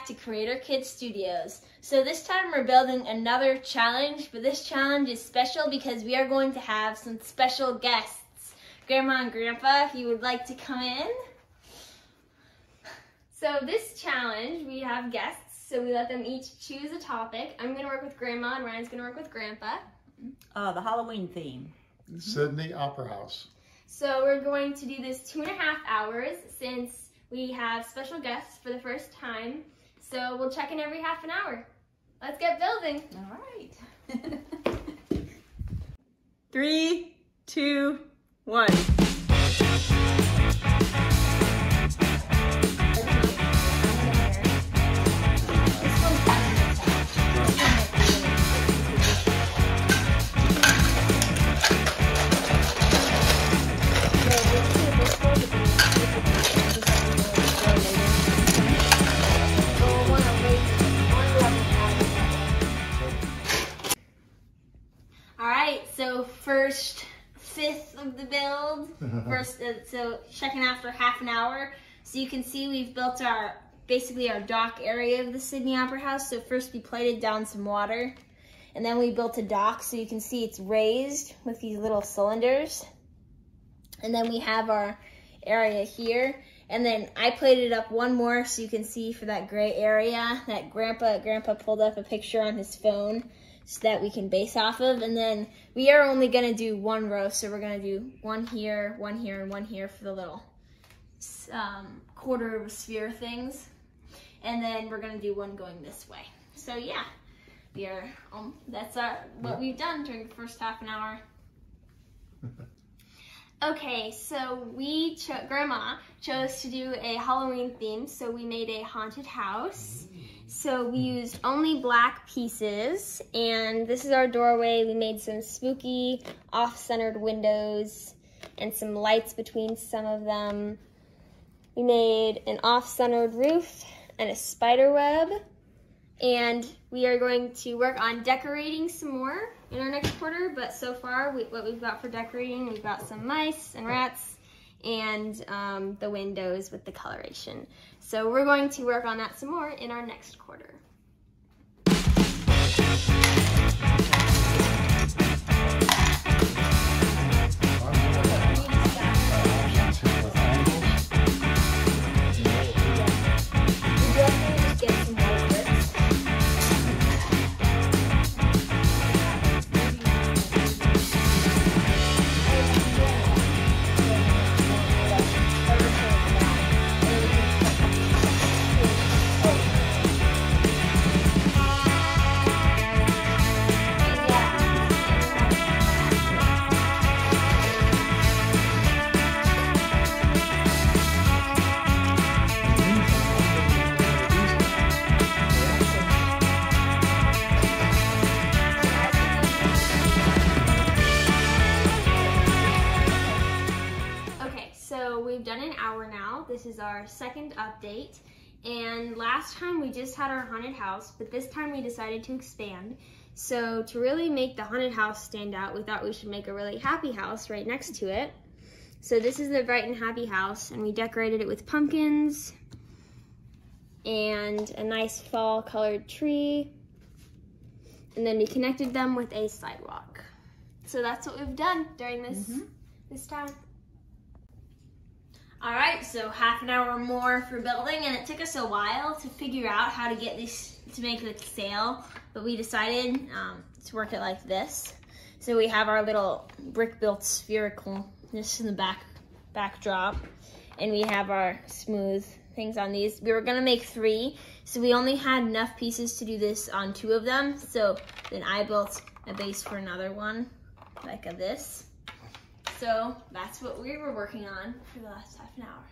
to Creator Kids Studios. So this time we're building another challenge, but this challenge is special because we are going to have some special guests. Grandma and Grandpa, if you would like to come in. So this challenge, we have guests, so we let them each choose a topic. I'm gonna work with Grandma and Ryan's gonna work with Grandpa. The Halloween theme. Sydney Opera House. So we're going to do this 2.5 hours since we have special guests for the first time. So we'll check in every half an hour. Let's get building. All right. 3, 2, 1. So first fifth of the build, so checking after half an hour. So you can see we've built basically our dock area of the Sydney Opera House. So first we plated down some water, and then we built a dock, so you can see it's raised with these little cylinders. And then we have our area here, and then I plated up one more so you can see for that gray area that Grandpa pulled up a picture on his phone, so that we can base off of. And then we are only gonna do one row, so we're gonna do one here, and one here for the little quarter of a sphere things. And then we're gonna do one going this way. So yeah, we are, that's what we've done during the first half an hour. Okay, so Grandma chose to do a Halloween theme, so we made a haunted house. So we used only black pieces, and this is our doorway. We made some spooky off-centered windows and some lights between some of them. We made an off-centered roof and a spider web, and we are going to work on decorating some more in our next quarter, but so far what we've got for decorating, we've got some mice and rats and the windows with the coloration. So we're going to work on that some more in our next quarter. We've done an hour now. This is our second update. And last time we just had our haunted house, but this time we decided to expand. So to really make the haunted house stand out, we thought we should make a really happy house right next to it. So this is the bright and happy house, and we decorated it with pumpkins and a nice fall colored tree. And then we connected them with a sidewalk. So that's what we've done during this time. All right, so half an hour more for building, and it took us a while to figure out how to get this to make the sail, but we decided to work it like this. So we have our little brick-built spherical just in the backdrop, and we have our smooth things on these. We were gonna make 3, so we only had enough pieces to do this on 2 of them. So then I built a base for another one, like this. So that's what we were working on for the last half an hour.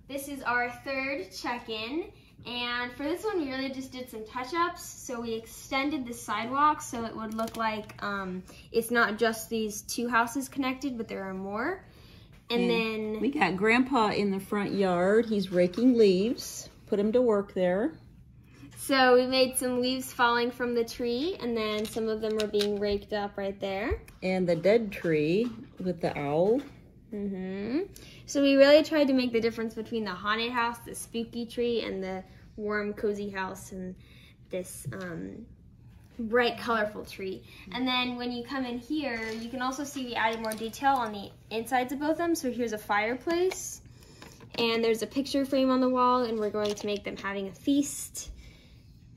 This is our third check-in, and for this one we really just did some touch-ups. So we extended the sidewalk so it would look like it's not just these two houses connected, but there are more. And then we got Grandpa in the front yard. He's raking leaves. Put him to work there. So we made some leaves falling from the tree, and then some of them are being raked up right there. And the dead tree with the owl. So we really tried to make the difference between the haunted house, the spooky tree, and the warm, cozy house, and this bright, colorful tree. And then when you come in here, you can also see we added more detail on the insides of both of them. So here's a fireplace, and there's a picture frame on the wall, and we're going to make them having a feast.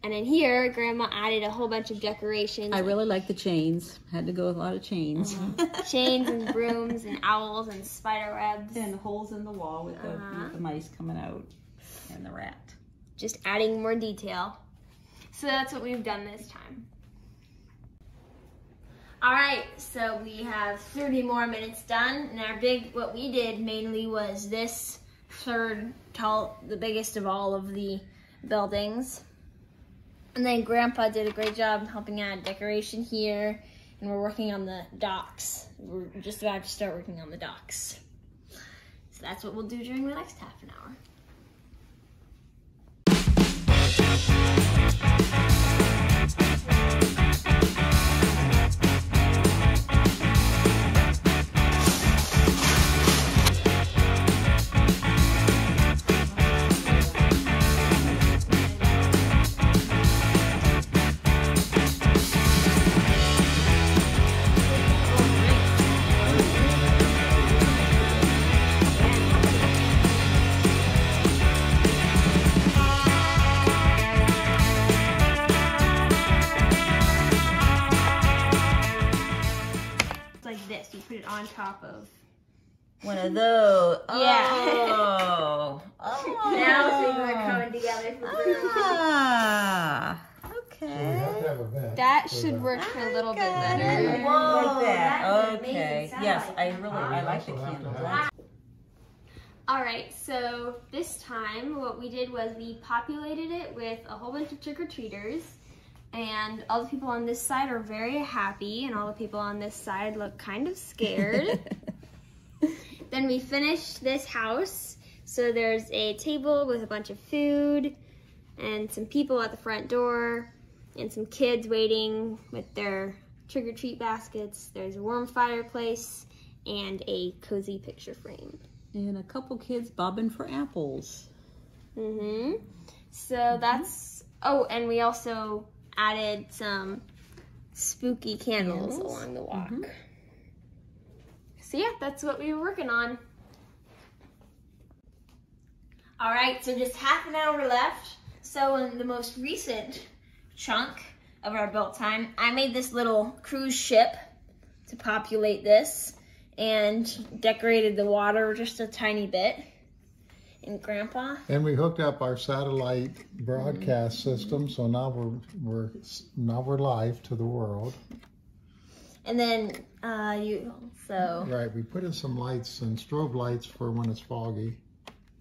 And in here, Grandma added a whole bunch of decorations. I really like the chains. Had to go with a lot of chains. Chains and brooms and owls and spider webs. And holes in the wall with the mice coming out and the rat. Just adding more detail. So that's what we've done this time. All right, so we have 30 more minutes done. And what we did mainly was this third tall, the biggest of all of the buildings. And then Grandpa did a great job helping add decoration here, and we're working on the docks. We're just about to start working on the docks. So that's what we'll do during the next half an hour. This, you put it on top of one of those. Yeah. Oh. Now things are coming together. Ah. So we Okay. have to have a vent. That for should the- work a little bit I better. like that. That's an Okay. amazing sound Yes, like I that. really I like the Also have to candles. have- All right, so this time what we did was we populated it with a whole bunch of trick-or-treaters, and all the people on this side are very happy, and all the people on this side look kind of scared. Then we finished this house, so there's a table with a bunch of food, and some people at the front door, and some kids waiting with their trick-or-treat baskets. There's a warm fireplace, and a cozy picture frame. And a couple kids bobbing for apples. So that's, oh, and we also added some spooky candles along the walk. So yeah, that's what we were working on. All right, so just half an hour left. So in the most recent chunk of our build time, I made this little cruise ship to populate this and decorated the water just a tiny bit. And Grandpa? And we hooked up our satellite broadcast system, so now we're live to the world. And then Right, we put in some lights and strobe lights for when it's foggy,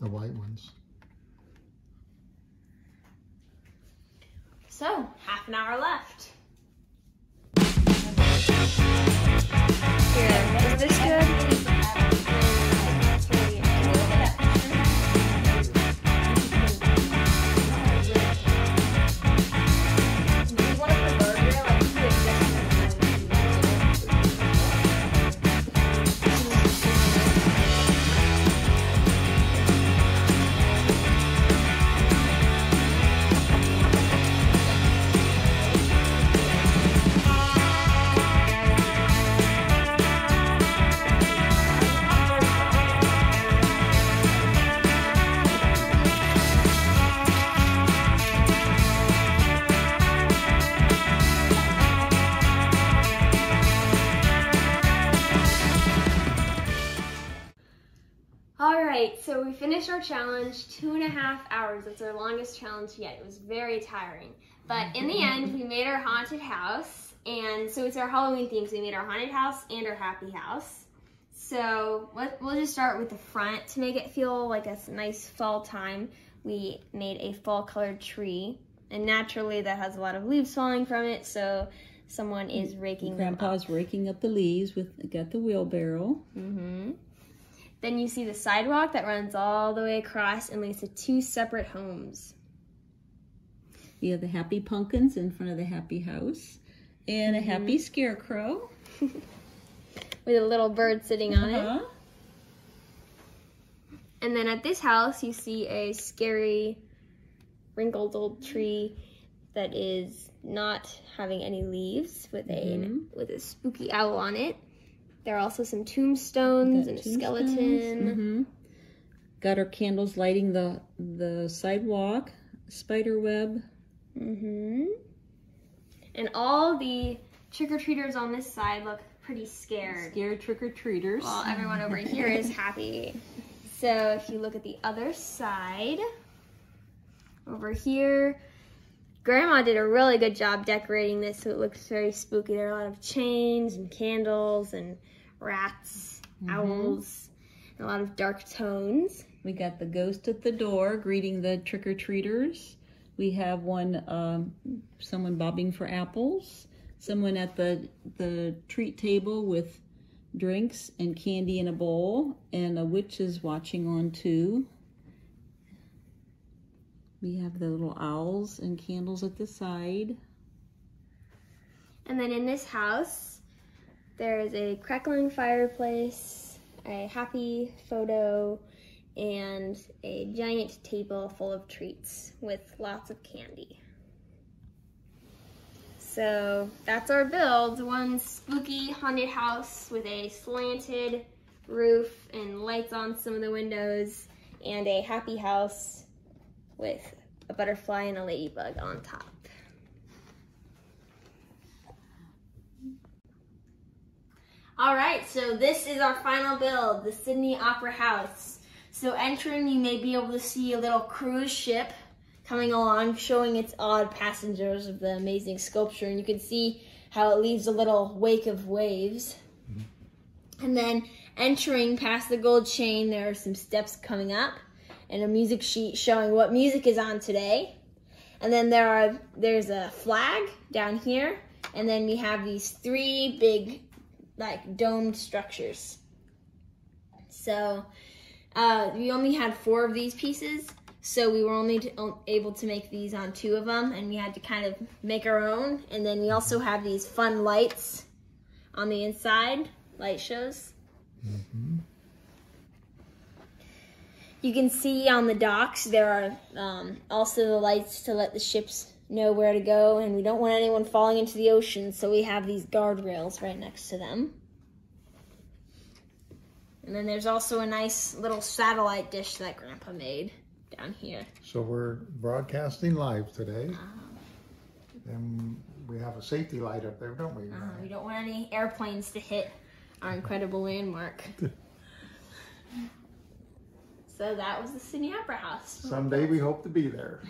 the white ones. So, half an hour left. Here, is this good? So we finished our challenge, 2.5 hours. That's our longest challenge yet. It was very tiring. But in the end, we made our haunted house. And so it's our Halloween theme. So we made our haunted house and our happy house. So we'll just start with the front. To make it feel like a nice fall time, we made a fall colored tree. And naturally that has a lot of leaves falling from it, so someone is raking them up. Grandpa's raking up the leaves got the wheelbarrow. Then you see the sidewalk that runs all the way across and leads to 2 separate homes. You have the happy pumpkins in front of the happy house and a happy scarecrow. With a little bird sitting on it. And then at this house, you see a scary, wrinkled old tree that is not having any leaves with a spooky owl on it. There are also some tombstones and a skeleton. Got our candles lighting the sidewalk, spider web. And all the trick-or-treaters on this side look pretty scared. Scared trick-or-treaters. While everyone over here is happy. So if you look at the other side, over here, Grandma did a really good job decorating this so it looks very spooky. There are a lot of chains and candles and rats, owls, and a lot of dark tones. We got the ghost at the door greeting the trick-or-treaters. We have someone bobbing for apples, someone at the treat table with drinks and candy in a bowl, and a witch is watching on too. We have the little owls and candles at the side. And then in this house, there is a crackling fireplace, a happy photo, and a giant table full of treats with lots of candy. So that's our build. One spooky haunted house with a slanted roof and lights on some of the windows, and a happy house with a butterfly and a ladybug on top. All right, so this is our final build, the Sydney Opera House. So entering, you may be able to see a little cruise ship coming along, showing its odd passengers of the amazing sculpture. And you can see how it leaves a little wake of waves. And then entering past the gold chain, there are some steps coming up and a music sheet showing what music is on today. And then there's a flag down here. And then we have these 3 big, like, domed structures. So we only had 4 of these pieces, so we were only able to make these on 2 of them, and we had to kind of make our own. And then we also have these fun lights on the inside, light shows. You can see on the docks there are also the lights to let the ships know where to go, and we don't want anyone falling into the ocean, so we have these guardrails right next to them. And then there's also a nice little satellite dish that Grandpa made down here. So we're broadcasting live today. And we have a safety light up there, don't we? We don't want any airplanes to hit our incredible landmark. So that was the Sydney Opera House. Someday we hope to be there.